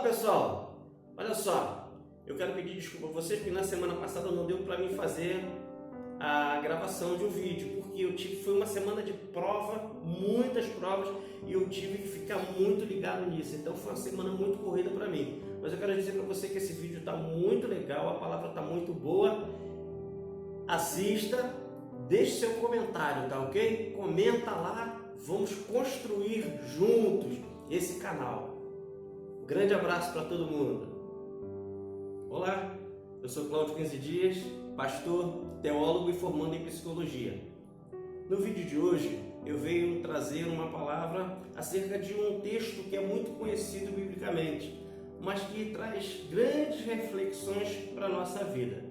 pessoal, olha só, eu quero pedir desculpa a vocês porque na semana passada não deu para mim fazer a gravação de um vídeo, porque foi uma semana de prova, muitas provas, e eu tive que ficar muito ligado nisso, então foi uma semana muito corrida para mim. Mas eu quero dizer para você que esse vídeo está muito legal, a palavra está muito boa. Assista, deixe seu comentário, tá ok? Comenta lá, vamos construir juntos esse canal. Um grande abraço para todo mundo. Olá, eu sou Cláudio 15 Dias, pastor, teólogo e formando em psicologia. No vídeo de hoje eu venho trazer uma palavra acerca de um texto que é muito conhecido biblicamente, mas que traz grandes reflexões para a nossa vida.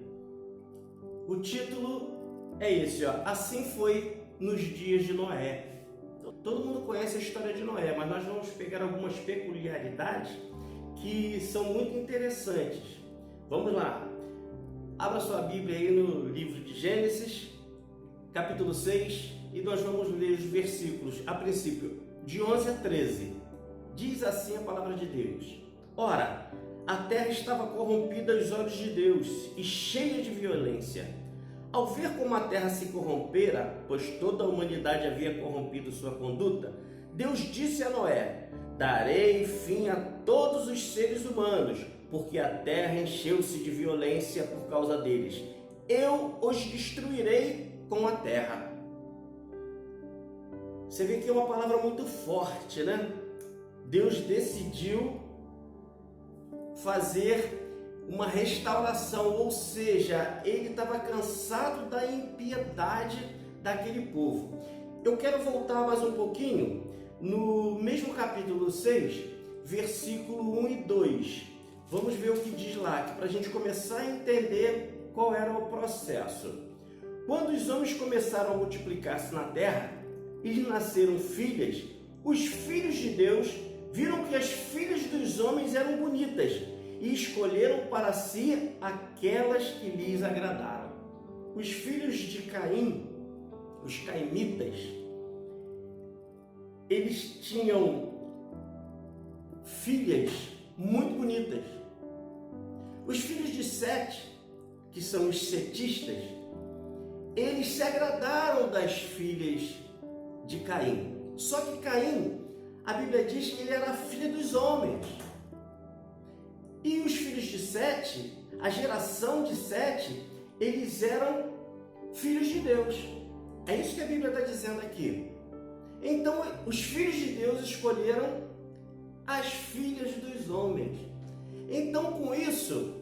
O título é esse, ó, Assim foi nos dias de Noé. Todo mundo conhece a história de Noé, mas nós vamos pegar algumas peculiaridades que são muito interessantes. Vamos lá. Abra sua Bíblia aí no livro de Gênesis, capítulo 6, e nós vamos ler os versículos, a princípio, de 11 a 13. Diz assim a palavra de Deus: Ora, a terra estava corrompida aos olhos de Deus e cheia de violência. Ao ver como a terra se corrompera, pois toda a humanidade havia corrompido sua conduta, Deus disse a Noé: Darei fim a todos os seres humanos, porque a terra encheu-se de violência por causa deles. Eu os destruirei com a terra. Você vê que é uma palavra muito forte, né? Deus decidiu fazer uma restauração, ou seja, ele estava cansado da impiedade daquele povo. Eu quero voltar mais um pouquinho no mesmo capítulo 6, versículo 1 e 2. Vamos ver o que diz lá, para a gente começar a entender qual era o processo. Quando os homens começaram a multiplicar-se na terra e lhes nasceram filhas, os filhos de Deus viram que as filhas dos homens eram bonitas e escolheram para si aquelas que lhes agradaram. Os filhos de Caim, os caimitas, eles tinham filhas muito bonitas. Os filhos de Sete, que são os setistas, eles se agradaram das filhas de Caim. Só que Caim, a Bíblia diz que ele era filho dos homens. E os filhos de Sete, a geração de Sete, eles eram filhos de Deus. É isso que a Bíblia está dizendo aqui. Então, os filhos de Deus escolheram as filhas dos homens. Então, com isso,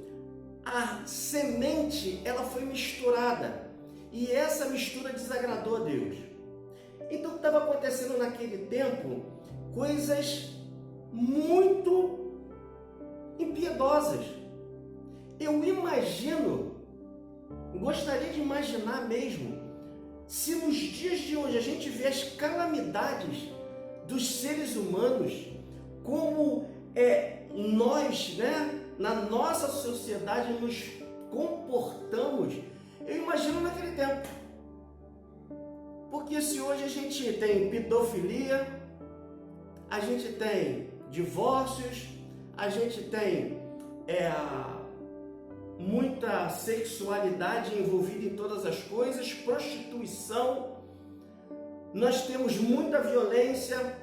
a semente ela foi misturada. E essa mistura desagradou a Deus. Então, o que estava acontecendo naquele tempo? Coisas muito impiedosas. Eu imagino, gostaria de imaginar mesmo, se nos dias de hoje a gente vê as calamidades dos seres humanos, como nós, na nossa sociedade nos comportamos, eu imagino naquele tempo. Porque se hoje a gente tem pedofilia, a gente tem divórcios, a gente tem muita sexualidade envolvida em todas as coisas, prostituição, nós temos muita violência.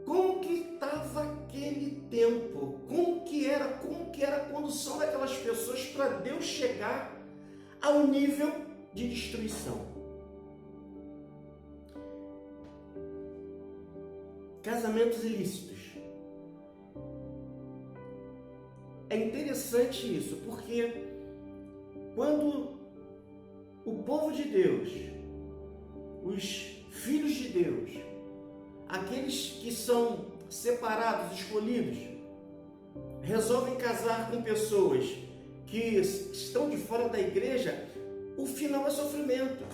Como que estava aquele tempo? Como que era a condução daquelas pessoas para Deus chegar ao nível de destruição? Casamentos ilícitos. É interessante isso, porque quando o povo de Deus, os filhos de Deus, aqueles que são separados, escolhidos, resolvem casar com pessoas que estão de fora da igreja, o final é sofrimento.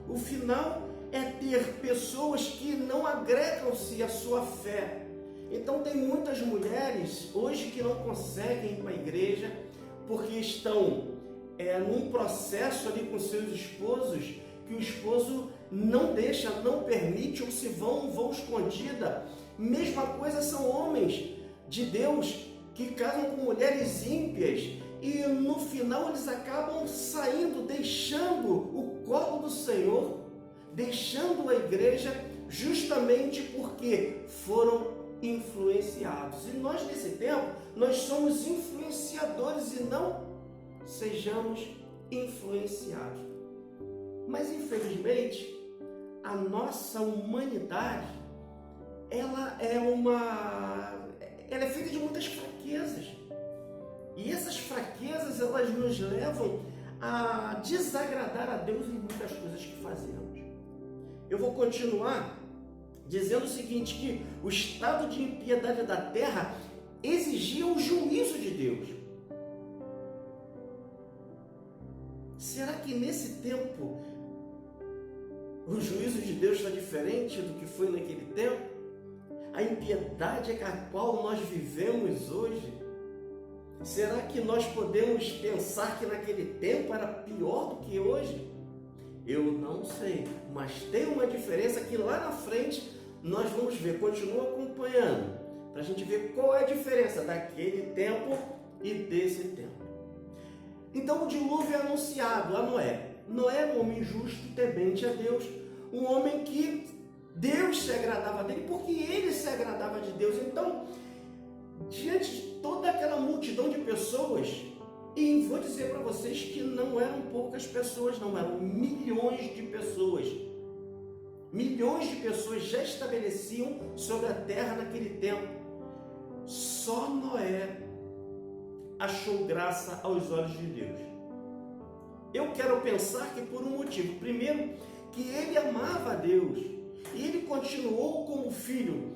O final é ter pessoas que não agregam-se à sua fé. Então tem muitas mulheres hoje que não conseguem ir para a igreja porque estão num processo ali com seus esposos que o esposo não deixa, não permite, ou se vão escondida Mesma coisa são homens de Deus que casam com mulheres ímpias e no final eles acabam saindo, deixando o colo do Senhor, deixando a igreja, justamente porque foram influenciados. E nós nesse tempo, nós somos influenciadores e não sejamos influenciados. Mas infelizmente, a nossa humanidade, ela é feita de muitas fraquezas. E essas fraquezas, elas nos levam a desagradar a Deus em muitas coisas que fazemos. Eu vou continuar dizendo o seguinte, que o estado de impiedade da terra exigia o juízo de Deus. Será que nesse tempo o juízo de Deus está diferente do que foi naquele tempo? A impiedade a qual nós vivemos hoje, será que nós podemos pensar que naquele tempo era pior do que hoje? Eu não sei, mas tem uma diferença que lá na frente nós vamos ver. Continua acompanhando, para a gente ver qual é a diferença daquele tempo e desse tempo. Então o dilúvio é anunciado a Noé. Noé era um homem justo, temente a Deus, um homem que Deus se agradava dele, porque ele se agradava de Deus. Então, diante de toda aquela multidão de pessoas, e vou dizer para vocês que não eram poucas pessoas, não, eram milhões de pessoas. Milhões de pessoas já estabeleciam sobre a terra naquele tempo. Só Noé achou graça aos olhos de Deus. Eu quero pensar que por um motivo. Primeiro, que ele amava a Deus. E ele continuou como filho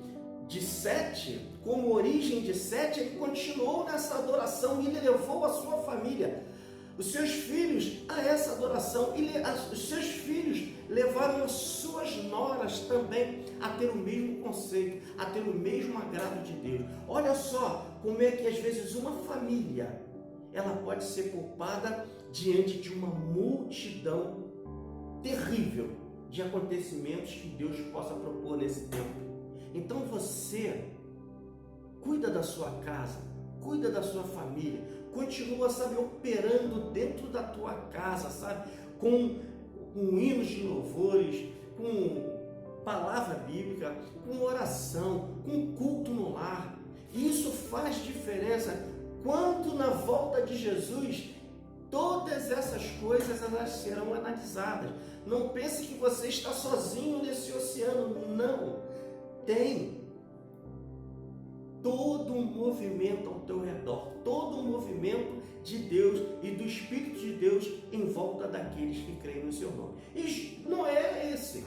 de Sete, como origem de Sete, ele continuou nessa adoração e ele levou a sua família, os seus filhos, a essa adoração. Os seus filhos levaram as suas noras também a ter o mesmo conceito, a ter o mesmo agrado de Deus. Olha só como é que às vezes uma família, ela pode ser poupada diante de uma multidão terrível de acontecimentos que Deus possa propor nesse tempo. Então você cuida da sua casa, cuida da sua família, continua, sabe, operando dentro da tua casa, sabe, com hinos de louvores, com palavra bíblica, com oração, com culto no lar. Isso faz diferença. Quando na volta de Jesus, todas essas coisas elas serão analisadas. Não pense que você está sozinho nesse oceano, não. Tem todo um movimento ao teu redor, todo um movimento de Deus e do Espírito de Deus em volta daqueles que creem no seu nome. E não era esse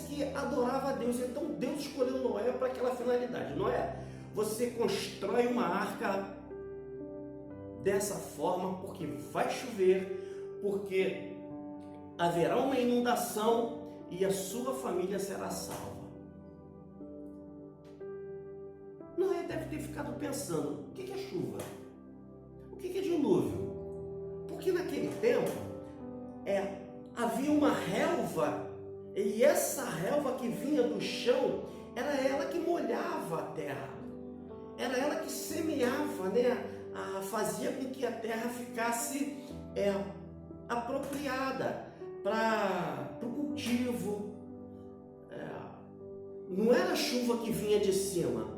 que adorava a Deus. Então Deus escolheu Noé para aquela finalidade. Noé, você constrói uma arca dessa forma porque vai chover, porque haverá uma inundação e a sua família será salva. Noé deve ter ficado pensando, o que é chuva? O que é dilúvio? Porque naquele tempo havia uma relva, e essa relva que vinha do chão, era ela que molhava a terra, era ela que semeava, né? Fazia com que a terra ficasse apropriada para o cultivo. Não era a chuva que vinha de cima.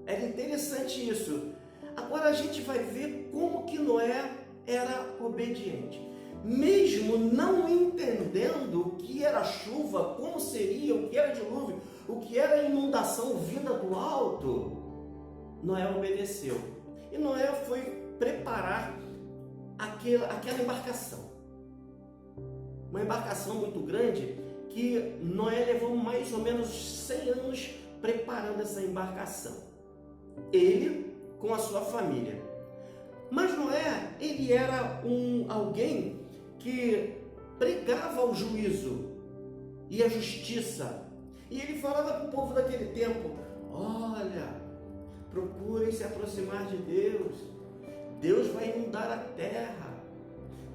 Era interessante isso. Agora a gente vai ver como que Noé era obediente. Mesmo não entendendo o que era chuva, como seria, o que era dilúvio, o que era inundação vinda do alto, Noé obedeceu. E Noé foi preparar aquela embarcação. Uma embarcação muito grande que Noé levou mais ou menos 100 anos preparando essa embarcação. Ele com a sua família. Mas Noé, ele era alguém que pregava o juízo e a justiça. E ele falava para o povo daquele tempo, olha, procurem se aproximar de Deus. Deus vai inundar a terra.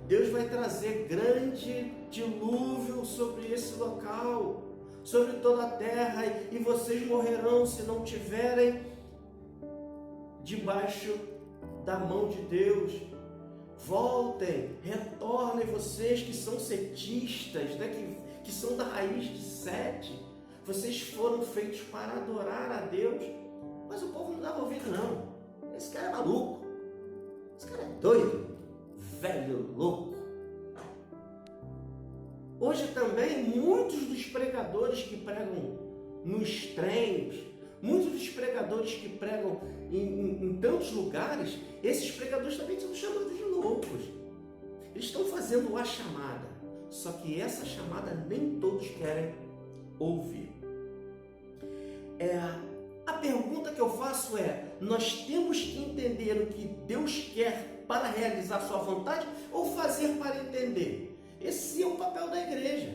Deus vai trazer grande dilúvio sobre esse local. sobre toda a terra, e vocês morrerão se não tiverem debaixo da mão de Deus. Voltem, retornem vocês que são setistas, né? que são da raiz de Sete. Vocês foram feitos para adorar a Deus. Mas o povo não dava ouvido, não. Esse cara é maluco. Esse cara é doido. Velho louco. Hoje também, muitos dos pregadores que pregam nos trens, muitos dos pregadores que pregam em tantos lugares, esses pregadores também são chamados de loucos. Eles estão fazendo a chamada, só que essa chamada nem todos querem ouvir. A pergunta que eu faço é: nós temos que entender o que Deus quer para realizar sua vontade ou fazer para entender? Esse é o papel da igreja.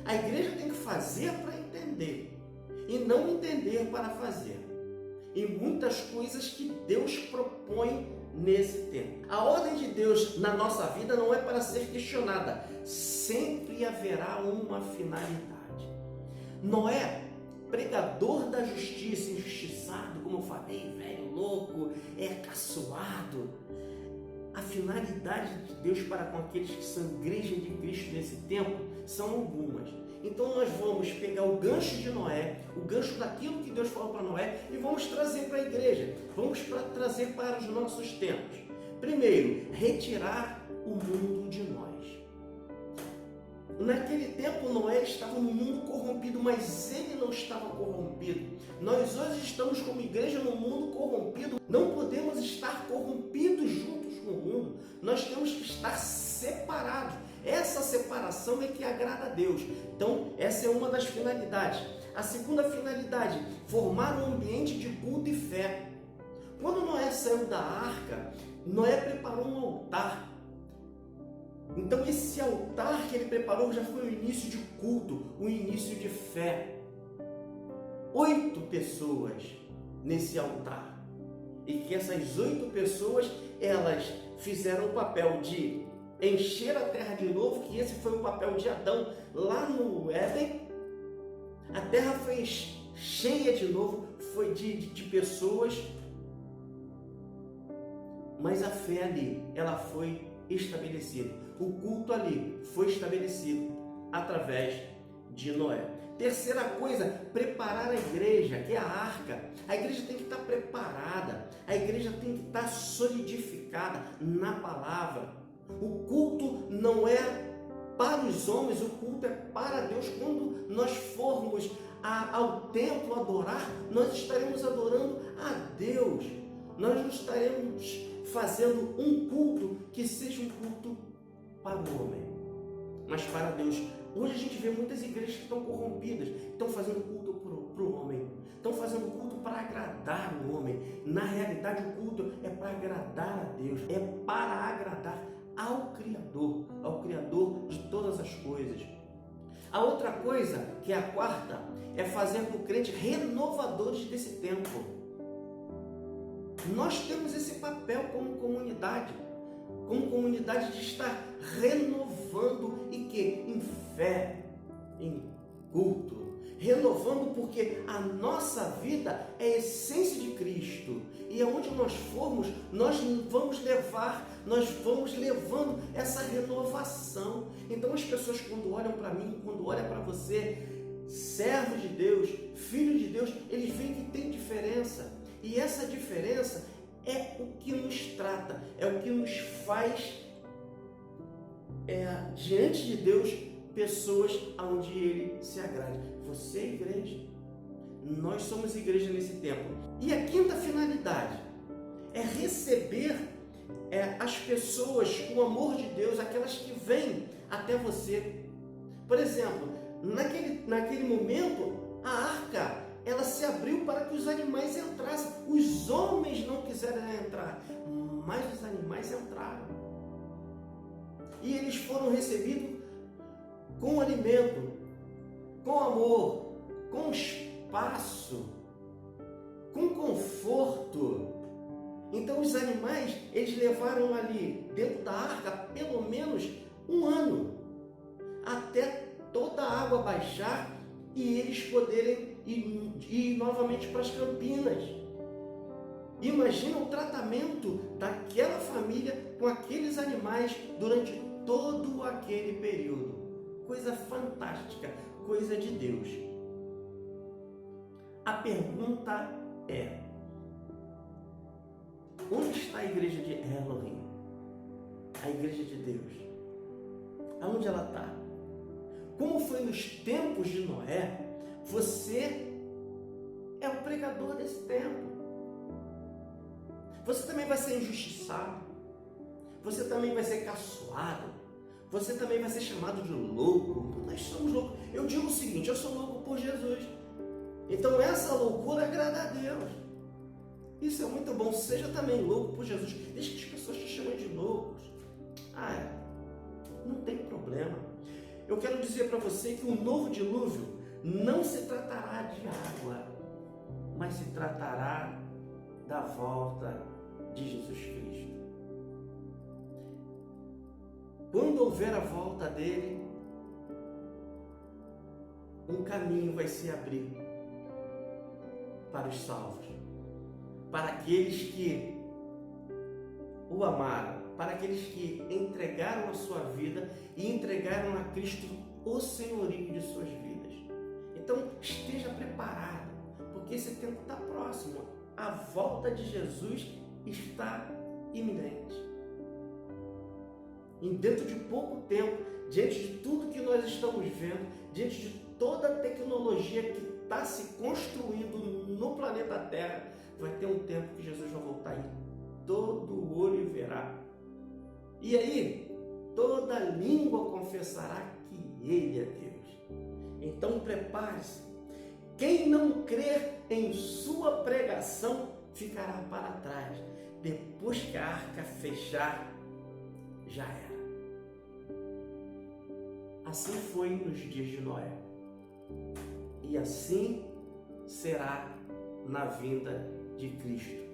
A igreja tem que fazer para entender e não entender para fazer. E muitas coisas que Deus propõe nesse tempo. A ordem de Deus na nossa vida não é para ser questionada. Sempre haverá uma finalidade. Noé, pregador da justiça, injustiçado, como eu falei, velho louco, caçoado. A finalidade de Deus para com aqueles que são igreja de Cristo nesse tempo são algumas. Então nós vamos pegar o gancho de Noé, o gancho daquilo que Deus falou para Noé, e vamos trazer para a igreja, vamos trazer para os nossos tempos. Primeiro, retirar o mundo de nós. Naquele tempo Noé estava no mundo corrompido, mas ele não estava corrompido. Nós hoje estamos como igreja no mundo corrompido. Não podemos estar corrompidos juntos com o mundo. Nós temos que estar separados. Essa separação é que agrada a Deus. Então, essa é uma das finalidades. A segunda finalidade, formar um ambiente de culto e fé. Quando Noé saiu da arca, Noé preparou um altar. Então esse altar que ele preparou já foi o início de culto, o início de fé. 8 pessoas nesse altar. E que essas 8 pessoas, elas fizeram o papel de encher a terra de novo, que esse foi o papel de Adão lá no Éden. A terra foi cheia de novo, foi de pessoas, mas a fé ali, ela foi estabelecida. O culto ali foi estabelecido através de Noé. Terceira coisa, preparar a igreja, que é a arca. A igreja tem que estar preparada, a igreja tem que estar solidificada na palavra. O culto não é para os homens, o culto é para Deus. Quando nós formos ao templo adorar, nós estaremos adorando a Deus. Nós não estaremos fazendo um culto que seja um culto para o homem, mas para Deus. Hoje a gente vê muitas igrejas que estão corrompidas, estão fazendo culto para o homem, estão fazendo culto para agradar o homem. Na realidade, o culto é para agradar a Deus, é para agradar ao Criador de todas as coisas. A outra coisa, que é a quarta, é fazer do crente renovadores desse tempo. Nós temos esse papel como comunidade de estar renovando em fé, em culto, renovando, porque a nossa vida é a essência de Cristo, e aonde nós formos, nós vamos levando essa renovação. Então as pessoas, quando olham para mim, quando olham para você, servo de Deus, filho de Deus, eles veem que tem diferença, e essa diferença é o que nos trata, é o que nos faz diante de Deus pessoas onde Ele se agrade. Você é igreja, nós somos igreja nesse tempo. E a quinta finalidade é receber as pessoas com o amor de Deus, aquelas que vêm até você. Por exemplo, naquele momento, a arca, ela se abriu para que os animais entrassem. Os homens não quiseram entrar, mas os animais entraram. E eles foram recebidos com alimento, com amor, com espaço, com conforto. Então os animais, eles levaram ali dentro da arca pelo menos 1 ano, até toda a água baixar e eles poderem ir novamente para as Campinas. Imagina o tratamento daquela família com aqueles animais durante todo aquele período. Coisa fantástica, coisa de Deus. A pergunta é: onde está a igreja de Elohim? A igreja de Deus. Aonde ela está? Como foi nos tempos de Noé, você é o pregador desse tempo. Você também vai ser injustiçado. Você também vai ser caçoado. Você também vai ser chamado de louco. Nós somos loucos. Eu digo o seguinte: eu sou louco por Jesus. Então essa loucura agrada a Deus. Isso é muito bom. Seja também louco por Jesus. Deixa que as pessoas te chamem de loucos. Não tem problema. Eu quero dizer para você que o novo dilúvio não se tratará de água, mas se tratará da volta de Jesus Cristo. Quando houver a volta dele, um caminho vai se abrir para os salvos, para aqueles que o amaram, para aqueles que entregaram a sua vida e entregaram a Cristo o senhorio de suas vidas. Então esteja preparado, porque esse tempo está próximo. A volta de Jesus está iminente. E dentro de pouco tempo, diante de tudo que nós estamos vendo, diante de toda a tecnologia que está se construindo no planeta Terra, vai ter um tempo que Jesus vai voltar e todo olho verá. E aí, toda língua confessará que Ele é Deus. Então prepare-se. Quem não crer em sua pregação ficará para trás. Depois que a arca fechar, já era. Assim foi nos dias de Noé. E assim será na vinda de Cristo.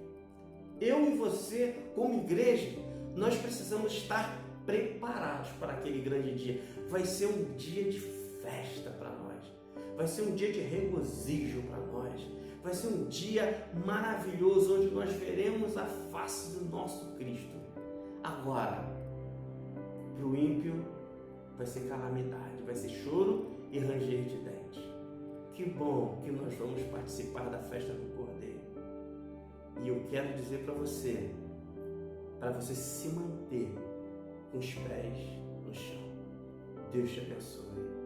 Eu e você, como igreja, nós precisamos estar preparados para aquele grande dia. Vai ser um dia de festa para nós. Vai ser um dia de regozijo para nós. Vai ser um dia maravilhoso, onde nós veremos a face do nosso Cristo. Agora, para o ímpio, vai ser calamidade, vai ser choro e ranger de dentes. Que bom que nós vamos participar da festa do Cordeiro. E eu quero dizer para você se manter com os pés no chão. Deus te abençoe.